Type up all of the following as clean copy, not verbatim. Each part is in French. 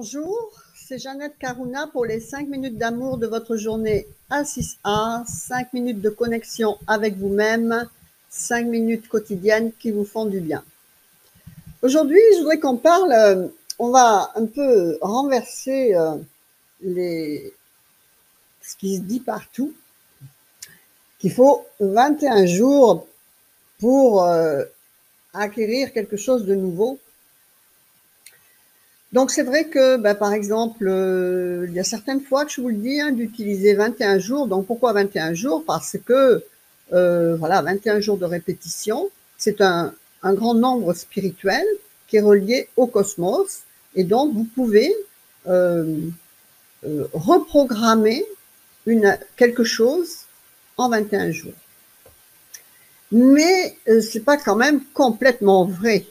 Bonjour, c'est Jeannette Karuna pour les 5 minutes d'amour de votre journée à 6A, 5 minutes de connexion avec vous-même, 5 minutes quotidiennes qui vous font du bien. Aujourd'hui, je voudrais qu'on parle, on va un peu renverser ce qui se dit partout, qu'il faut 21 jours pour acquérir quelque chose de nouveau. Donc c'est vrai que, par exemple, il y a certaines fois que je vous le dis, d'utiliser 21 jours. Donc pourquoi 21 jours? Parce que, voilà, 21 jours de répétition, c'est un grand nombre spirituel qui est relié au cosmos. Et donc vous pouvez reprogrammer quelque chose en 21 jours. Mais c'est pas quand même complètement vrai.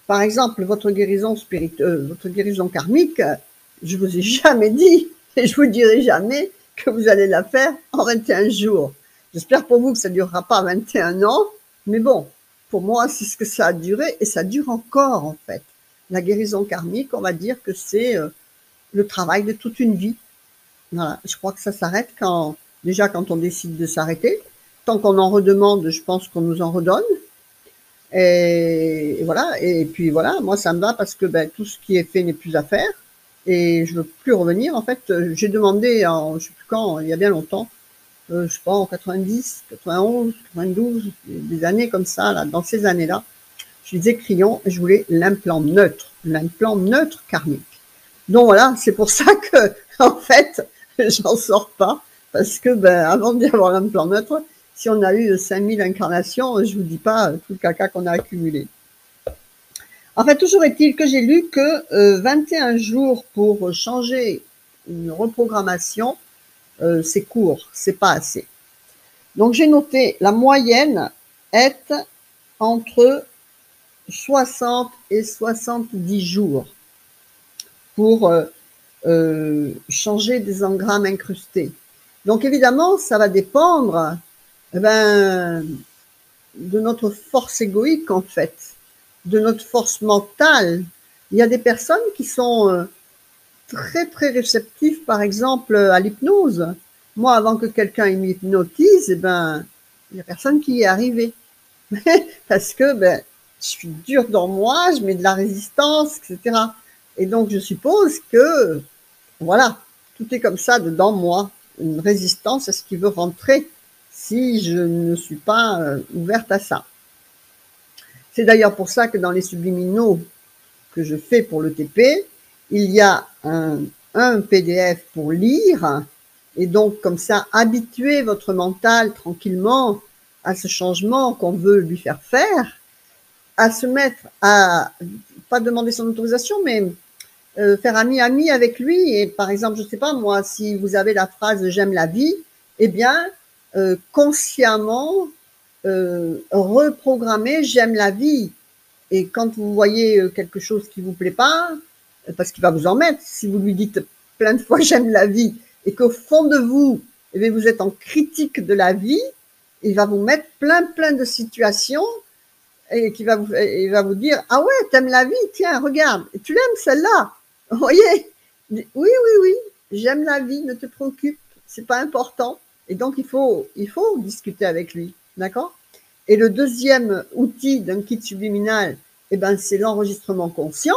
Par exemple, votre guérison votre guérison karmique, je vous ai jamais dit, et je vous dirai jamais que vous allez la faire en 21 jours. J'espère pour vous que ça ne durera pas 21 ans, mais bon, pour moi, c'est ce que ça a duré, et ça dure encore, en fait. La guérison karmique, on va dire que c'est le travail de toute une vie. Voilà. Je crois que ça s'arrête déjà quand on décide de s'arrêter. Tant qu'on en redemande, je pense qu'on nous en redonne. Et voilà, et puis voilà, moi ça me va parce que tout ce qui est fait n'est plus à faire et je veux plus revenir. En fait, j'ai demandé je sais plus quand, il y a bien longtemps, je sais pas, en 90, 91, 92, des années comme ça, là, dans ces années-là, je disais Crillon, je voulais l'implant neutre karmique. Donc voilà, c'est pour ça que, en fait, j'en sors pas, parce que avant d'y avoir l'implant neutre, si on a eu 5000 incarnations, je vous dis pas tout le caca qu'on a accumulé. En fait, toujours est-il que j'ai lu que 21 jours pour changer une reprogrammation, c'est court, c'est pas assez. Donc j'ai noté la moyenne est entre 60 et 70 jours pour changer des engrammes incrustés. Donc évidemment, ça va dépendre de notre force égoïque, en fait, de notre force mentale. Il y a des personnes qui sont très, très réceptives, par exemple, à l'hypnose. Moi, avant que quelqu'un m'hypnotise, il n'y a personne qui y est arrivé. Parce que je suis dure dans moi, je mets de la résistance, etc. Et donc, je suppose que, voilà, tout est comme ça dedans moi, une résistance à ce qui veut rentrer si je ne suis pas ouverte à ça. C'est d'ailleurs pour ça que dans les subliminaux que je fais pour le TP, il y a un PDF pour lire et donc comme ça habituer votre mental tranquillement à ce changement qu'on veut lui faire faire, à se mettre à, pas demander son autorisation, mais faire ami-ami avec lui. Et par exemple, je ne sais pas moi, si vous avez la phrase « j'aime la vie », eh bien, consciemment, reprogrammer « j'aime la vie ». Et quand vous voyez quelque chose qui ne vous plaît pas, parce qu'il va vous en mettre, si vous lui dites plein de fois « j'aime la vie » et qu'au fond de vous, eh bien, vous êtes en critique de la vie, il va vous mettre plein de situations et il va vous dire « ah ouais, t'aimes la vie, tiens, regarde, et tu l'aimes celle-là ». Vous voyez? Oui, j'aime la vie, ne te préoccupe, c'est pas important. Et donc, il faut discuter avec lui, d'accord? Et le deuxième outil d'un kit subliminal, c'est l'enregistrement conscient.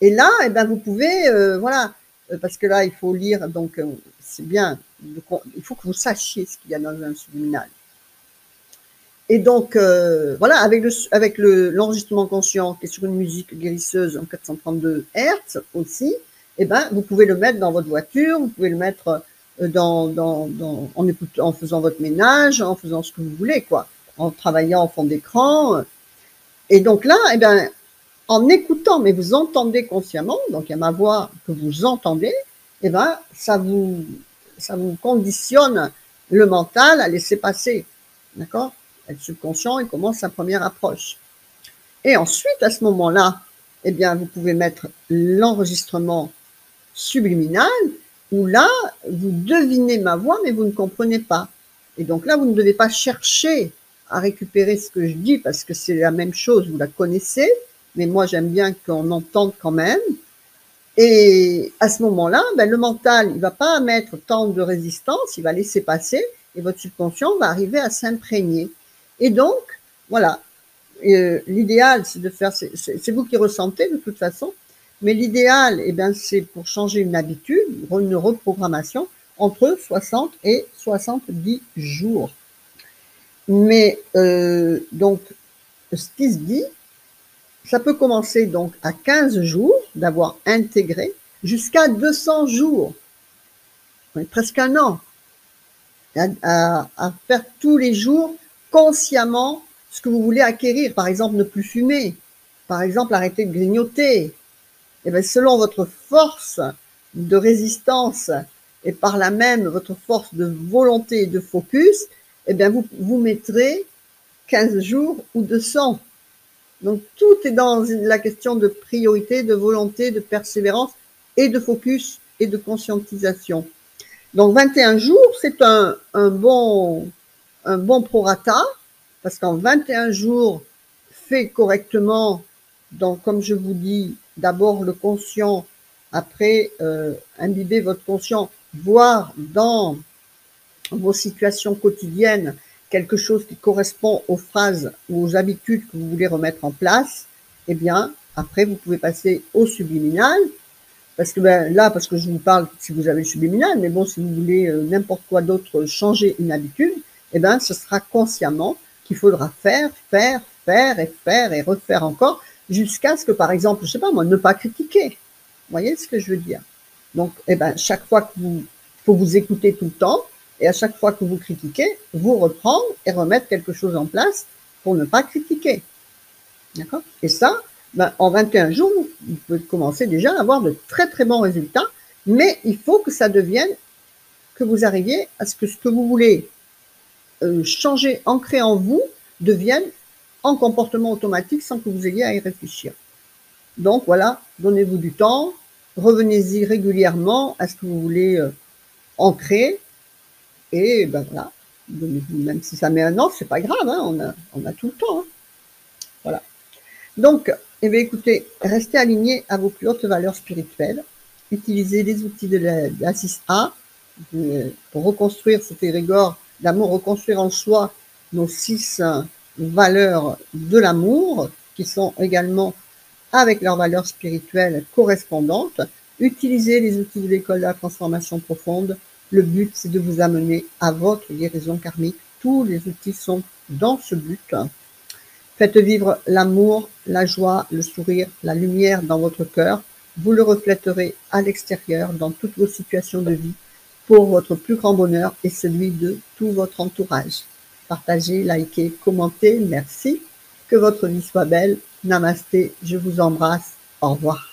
Et là, vous pouvez, voilà, parce que là, il faut lire, donc c'est bien, il faut que vous sachiez ce qu'il y a dans un subliminal. Et donc, voilà, avec l'enregistrement conscient qui est sur une musique guérisseuse en 432 Hz aussi, vous pouvez le mettre dans votre voiture, vous pouvez le mettre en faisant votre ménage, en faisant ce que vous voulez, quoi, en travaillant en fond d'écran. Et donc là, en écoutant, mais vous entendez consciemment, donc il y a ma voix que vous entendez, ça vous conditionne le mental à laisser passer, d'accord? Le subconscient, il commence sa première approche. Et ensuite, à ce moment-là, vous pouvez mettre l'enregistrement subliminal, où là, vous devinez ma voix, mais vous ne comprenez pas. Et donc là, vous ne devez pas chercher à récupérer ce que je dis, parce que c'est la même chose, vous la connaissez, mais moi, j'aime bien qu'on entende quand même. Et à ce moment-là, ben, le mental, il ne va pas mettre tant de résistance, il va laisser passer et votre subconscient va arriver à s'imprégner. Et donc, voilà, l'idéal, c'est de faire, c'est vous qui ressentez de toute façon, mais l'idéal, eh bien, c'est pour changer une habitude, une reprogrammation, entre 60 et 70 jours. Mais donc, ce qui se dit, ça peut commencer donc à 15 jours d'avoir intégré jusqu'à 200 jours, presque un an, à faire tous les jours consciemment ce que vous voulez acquérir. Par exemple, ne plus fumer, par exemple, arrêter de grignoter. Et bien, selon votre force de résistance et par là même votre force de volonté et de focus, eh bien, vous mettrez 15 jours ou 200. Donc, tout est dans la question de priorité, de volonté, de persévérance et de focus et de conscientisation. Donc, 21 jours, c'est un bon prorata, parce qu'en 21 jours, fait correctement, donc, comme je vous dis, d'abord le conscient, après imbiber votre conscient, voir dans vos situations quotidiennes quelque chose qui correspond aux phrases ou aux habitudes que vous voulez remettre en place, eh bien, après, vous pouvez passer au subliminal, parce que ben, là, parce que je vous parle si vous avez le subliminal, mais bon, si vous voulez n'importe quoi d'autre, changer une habitude, eh bien, ce sera consciemment qu'il faudra faire et refaire encore, jusqu'à ce que, par exemple, je sais pas moi, ne pas critiquer. Vous voyez ce que je veux dire? Donc, eh ben, chaque fois que vous, faut vous écouter tout le temps, et à chaque fois que vous critiquez, vous reprendre et remettre quelque chose en place pour ne pas critiquer. D'accord? Et ça, ben, en 21 jours, vous pouvez commencer déjà à avoir de très très bons résultats, mais il faut que ça devienne, que vous arriviez à ce que vous voulez changer, ancrer en vous, devienne en comportement automatique sans que vous ayez à y réfléchir. Donc voilà, donnez-vous du temps, revenez-y régulièrement à ce que vous voulez ancrer, et ben voilà, même si ça met un an, c'est pas grave, hein, on a tout le temps. Hein. Voilà. Donc, eh bien, écoutez, restez alignés à vos plus hautes valeurs spirituelles. Utilisez les outils de la 6A pour reconstruire cet égrégore d'amour, reconstruire en soi nos 6 valeurs de l'amour, qui sont également avec leurs valeurs spirituelles correspondantes. Utilisez les outils de l'école de la transformation profonde. Le but, c'est de vous amener à votre guérison karmique. Tous les outils sont dans ce but. Faites vivre l'amour, la joie, le sourire, la lumière dans votre cœur. Vous le reflèterez à l'extérieur dans toutes vos situations de vie pour votre plus grand bonheur et celui de tout votre entourage. Partagez, likez, commentez. Merci. Que votre vie soit belle. Namasté. Je vous embrasse. Au revoir.